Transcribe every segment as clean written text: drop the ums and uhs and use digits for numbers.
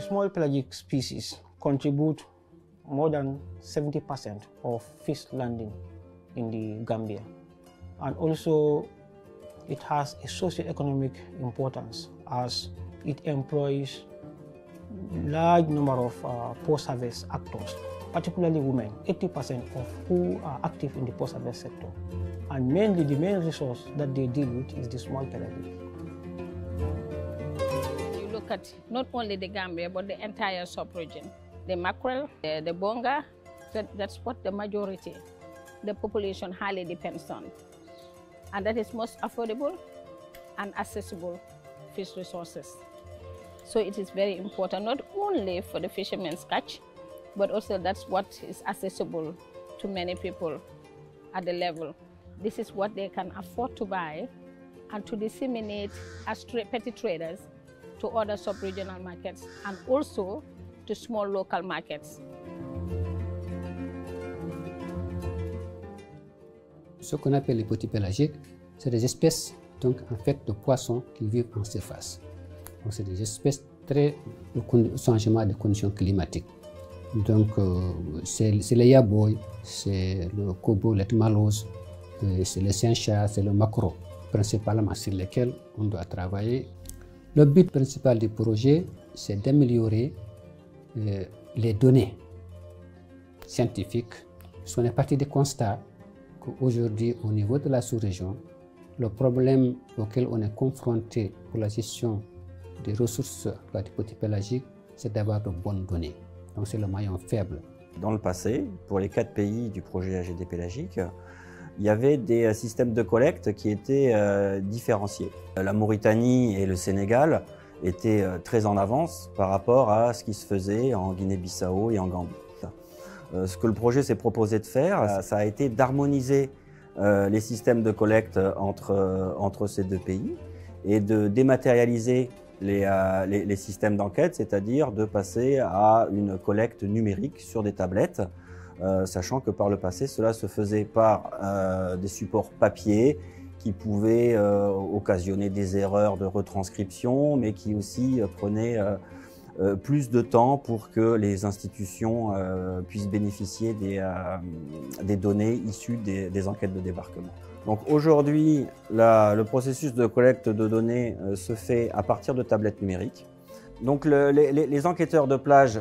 Small pelagic species contribute more than 70% of fish landing in the Gambia. And also it has a socio-economic importance as it employs large number of post-harvest actors, particularly women, 80% of who are active in the post-harvest sector. And mainly the main resource that they deal with is the small pelagic. You look at not only the Gambia, but the entire sub-region. The mackerel, the bonga, that's what the majority, the population highly depends on. And that is most affordable and accessible fish resources. So it is very important, not only for the fishermen's catch, but also that's what is accessible to many people at the level. This is what they can afford to buy and to disseminate as petty traders to other sub-regional markets and also to small local markets. Ce qu'on appelle les petits pélagiques, c'est des espèces donc, en fait, de poissons qui vivent en surface. Donc, c'est des espèces très au changement des conditions climatiques. Donc, c'est les yaboy, c'est le kobo, le malos, c'est le siencha, c'est le maquereau, principalement sur lesquels on doit travailler. Le but principal du projet, c'est d'améliorer les données scientifiques. On est parti du constat qu'aujourd'hui, au niveau de la sous-région, le problème auquel on est confronté pour la gestion des ressources du petit pélagique, c'est d'avoir de bonnes données. Donc c'est le maillon faible. Dans le passé, pour les 4 pays du projet AGD pélagique, il y avait des systèmes de collecte qui étaient différenciés. La Mauritanie et le Sénégal étaient très en avance par rapport à ce qui se faisait en Guinée-Bissau et en Gambie. Ce que le projet s'est proposé de faire, ça a été d'harmoniser les systèmes de collecte entre ces 2 pays et de dématérialiser les systèmes d'enquête, c'est-à-dire de passer à une collecte numérique sur des tablettes, sachant que par le passé, cela se faisait par des supports papier qui pouvaient occasionner des erreurs de retranscription, mais qui aussi prenaient plus de temps pour que les institutions puissent bénéficier des données issues des enquêtes de débarquement. Donc aujourd'hui, le processus de collecte de données se fait à partir de tablettes numériques. Donc les enquêteurs de plage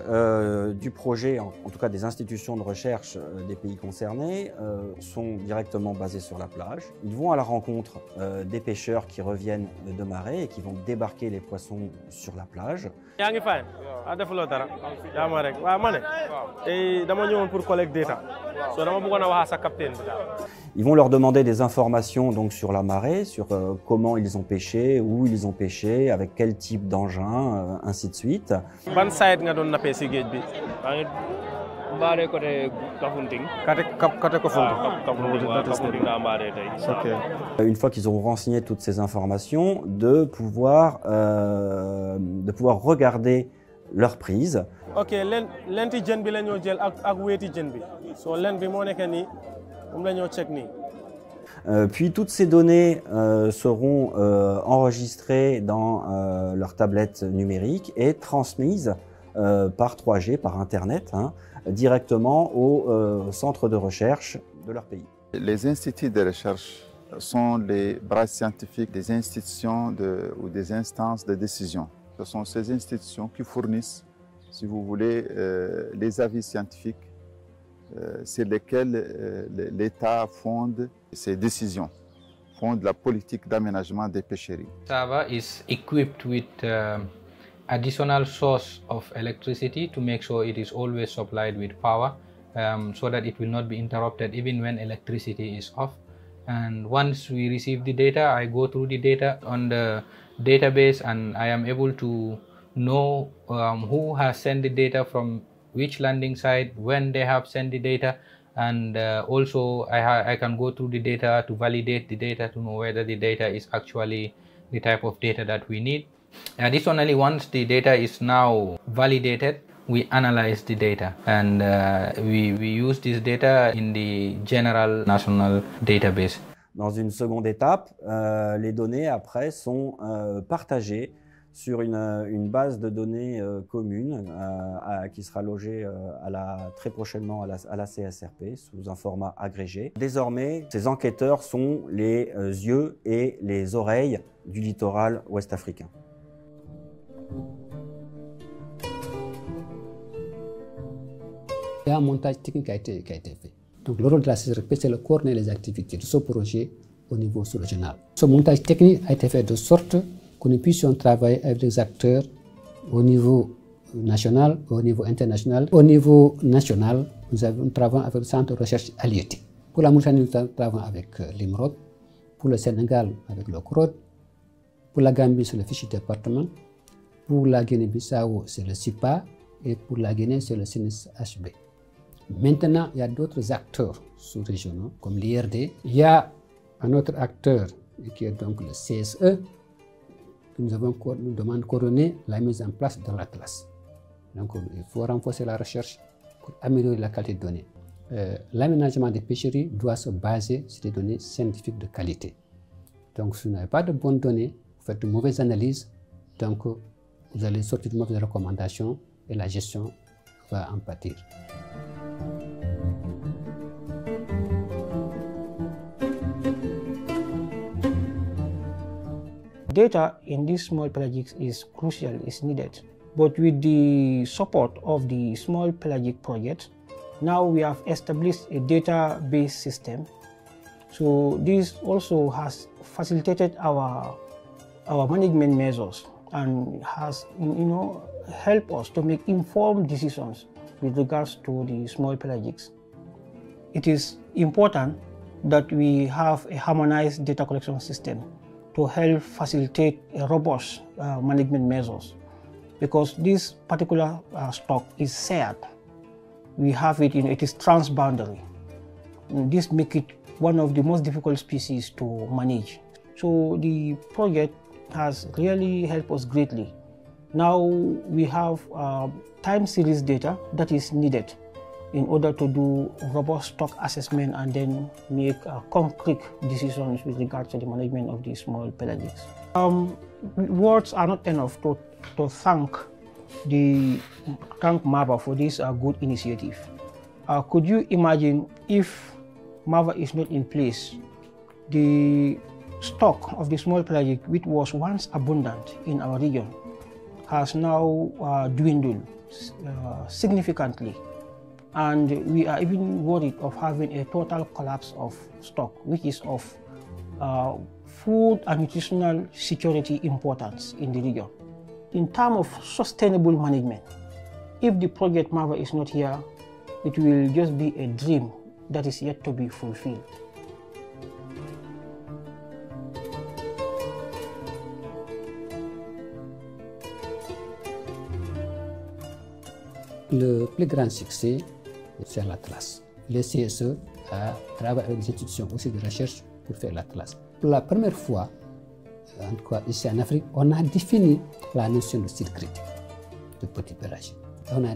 du projet, en tout cas des institutions de recherche des pays concernés, sont directement basés sur la plage. Ils vont à la rencontre des pêcheurs qui reviennent de marée et qui vont débarquer les poissons sur la plage. Ils vont leur demander des informations donc, sur la marée, sur comment ils ont pêché, où ils ont pêché, avec quel type d'engin, ainsi de suite. Une fois qu'ils auront renseigné toutes ces informations, de pouvoir regarder leur prise. Puis toutes ces données seront enregistrées dans leur tablette numérique et transmises par 3G, par Internet, directement au centre de recherche de leur pays. Les instituts de recherche sont les bras scientifiques des institutions ou des instances de décision. Ce sont ces institutions qui fournissent, si vous voulez, les avis scientifiques sur lesquels l'État fonde ses décisions, fonde la politique d'aménagement des pêcheries. Sava is equipped with additional source of electricity to make sure it is always supplied with power so that it will not be interrupted even when electricity is off. And once we receive the data, I go through the data on the database and I am able to know who has sent the data from which landing site, when they have sent the data, and also I can go through the data to validate the data to know whether the data is actually the type of data that we need. Additionally, once the data is now validated, we analyze the data and we use this data in the general national database. Dans une seconde étape, les données après sont partagées sur une base de données commune qui sera logée très prochainement à la CSRP sous un format agrégé. Désormais, ces enquêteurs sont les yeux et les oreilles du littoral ouest-africain. Il y a un montage technique qui a été fait. Donc le rôle de la CSRP, c'est de coordonner les activités de ce projet au niveau sous-régional. Ce montage technique a été fait de sorte que nous puissions travailler avec les acteurs au niveau national, au niveau international. Au niveau national, nous travaillons avec le Centre de recherche halieutique. Pour la Mauritanie, nous travaillons avec l'IMROD. Pour le Sénégal, avec le CROD. Pour la Gambie, c'est le fichier département. Pour la Guinée-Bissau, c'est le CIPA. Et pour la Guinée, c'est le CNSHB. Maintenant, il y a d'autres acteurs sous-régionaux, comme l'IRD. Il y a un autre acteur, qui est donc le CSE, que nous demandons de coordonner la mise en place de l'Atlas. Donc, il faut renforcer la recherche pour améliorer la qualité de données. L'aménagement des pêcheries doit se baser sur des données scientifiques de qualité. Donc, si vous n'avez pas de bonnes données, vous faites de mauvaises analyses, donc vous allez sortir de mauvaises recommandations et la gestion va en pâtir. Data in this small pelagic is crucial, is needed. But with the support of the small pelagic project, now we have established a database system. So this also has facilitated our management measures and has, helped us to make informed decisions with regards to the small pelagics. It is important that we have a harmonized data collection system to help facilitate a robust management measures, because this particular stock is shared. We have it, it is transboundary. This makes it one of the most difficult species to manage. So the project has really helped us greatly. Now we have time series data that is needed in order to do robust stock assessment and then make concrete decisions with regard to the management of the small pelagics. Words are not enough to thank MAVA for this good initiative. Could you imagine if MAVA is not in place, the stock of the small pelagic, which was once abundant in our region, has now dwindled significantly. And we are even worried of having a total collapse of stock, which is of food and nutritional security importance in the region. In terms of sustainable management, if the project MAVA is not here, it will just be a dream that is yet to be fulfilled. Le plus grand succès, c'est l'Atlas. Le CSE a travaillé avec des institutions aussi de recherche pour faire l'Atlas. Pour la première fois, en tout cas ici en Afrique, on a défini la notion de site critique de petit pélagique. On a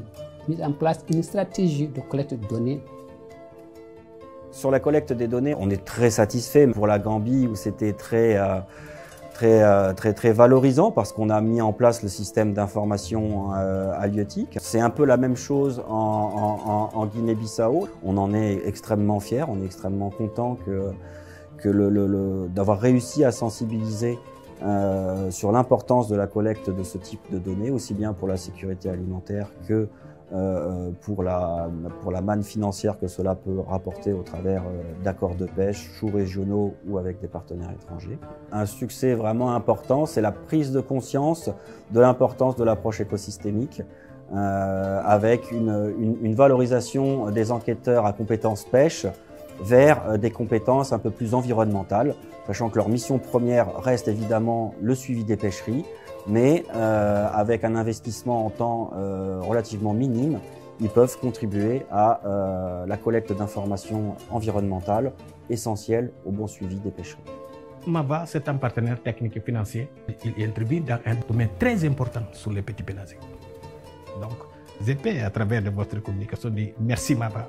mis en place une stratégie de collecte de données. Sur la collecte des données, on est très satisfait. Pour la Gambie, où c'était très valorisant parce qu'on a mis en place le système d'information halieutique. C'est un peu la même chose en Guinée-Bissau. On en est extrêmement fiers, on est extrêmement content d'avoir réussi à sensibiliser sur l'importance de la collecte de ce type de données, aussi bien pour la sécurité alimentaire que pour la manne financière que cela peut rapporter au travers d'accords de pêche sous-régionaux ou avec des partenaires étrangers. Un succès vraiment important, c'est la prise de conscience de l'importance de l'approche écosystémique avec une valorisation des enquêteurs à compétences pêche vers des compétences un peu plus environnementales, sachant que leur mission première reste évidemment le suivi des pêcheries, mais avec un investissement en temps relativement minime, ils peuvent contribuer à la collecte d'informations environnementales essentielles au bon suivi des pêcheries. MAVA, c'est un partenaire technique et financier. Il intervient dans un domaine très important sur les petits pélagiques. Donc, ZP, à travers votre communication, dit merci MAVA.